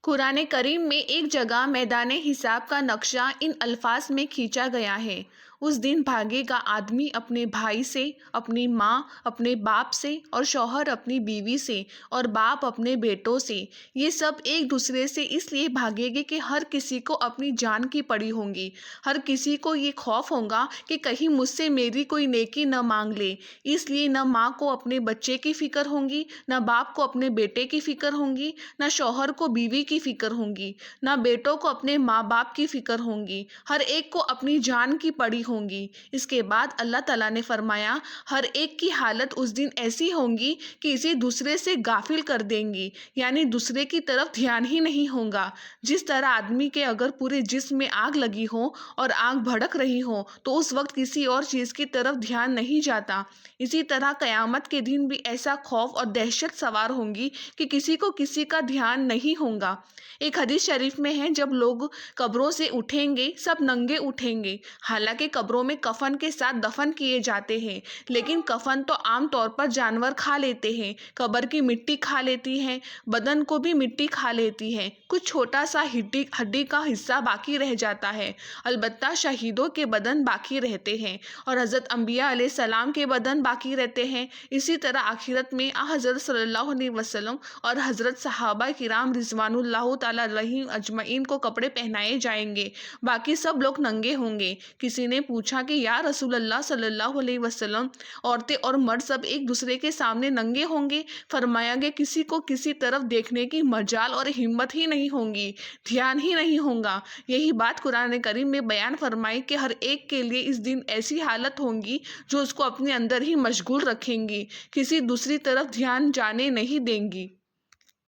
قرآن کریم میں ایک جگہ میدان حساب کا نقشہ ان الفاظ میں کھینچا گیا ہے: اس دن بھاگے گا آدمی اپنے بھائی سے، اپنی ماں اپنے باپ سے، اور شوہر اپنی بیوی سے، اور باپ اپنے بیٹوں سے۔ یہ سب ایک دوسرے سے اس لیے بھاگے گے کہ ہر کسی کو اپنی جان کی پڑی ہوگی۔ ہر کسی کو یہ خوف ہوگا کہ کہیں مجھ سے میری کوئی نیکی نہ مانگ لے۔ اس لیے نہ ماں کو اپنے بچے کی فکر ہوگی، نہ باپ کو اپنے بیٹے کی فکر ہوگی، نہ شوہر کو بیوی کی فکر ہوگی، نہ بیٹوں کو اپنے ماں باپ کی فکر ہوگی۔ ہر ایک کو اپنی جان کی پڑی ہوگی۔ اس کے بعد اللہ تعالیٰ نے فرمایا، ہر ایک کی حالت اس دن ایسی ہوگی کہ اسے دوسرے سے غافل کر دیں گی، یعنی دوسرے کی طرف دھیان ہی نہیں ہوگا۔ جس طرح آدمی کے اگر پورے جسم میں آگ لگی ہو اور آگ بھڑک رہی ہو تو اس وقت کسی اور چیز کی طرف دھیان نہیں جاتا، اسی طرح قیامت کے دن بھی ایسا خوف اور دہشت سوار ہوگی کہ کسی کو کسی کا دھیان نہیں ہوگا۔ ایک حدیث شریف میں ہے، جب لوگ قبروں سے اٹھیں گے سب ننگے اٹھیں گے۔ حالانکہ قبروں میں کفن کے ساتھ دفن کیے جاتے ہیں، لیکن کفن تو عام طور پر جانور کھا لیتے ہیں، قبر کی مٹی کھا لیتی ہے، بدن کو بھی مٹی کھا لیتی ہے، کچھ چھوٹا سا ہڈی کا حصہ باقی رہ جاتا ہے۔ البتہ شہیدوں کے بدن باقی رہتے ہیں اور حضرت انبیاء علیہ السلام کے بدن باقی رہتے ہیں۔ اسی طرح آخرت میں حضرت صلی اللہ علیہ وسلم اور حضرت صحابہ کرام رضوان اللہ تعالیٰ علیہم اجمعین کو کپڑے پہنائے جائیں گے، باقی سب لوگ ننگے ہوں گے۔ کسی نے پوچھا کہ یا رسول اللہ صلی اللہ علیہ وسلم، عورتیں اور مرد سب ایک دوسرے کے سامنے ننگے ہوں گے؟ فرمایا کہ کسی کو کسی طرف دیکھنے کی مجال اور ہمت ہی نہیں ہوگی، دھیان ہی نہیں ہوگا۔ یہی بات قرآن کریم میں بیان فرمائی کہ ہر ایک کے لیے اس دن ایسی حالت ہوگی جو اس کو اپنے اندر ہی مشغول رکھیں گی، کسی دوسری طرف دھیان جانے نہیں دیں گی۔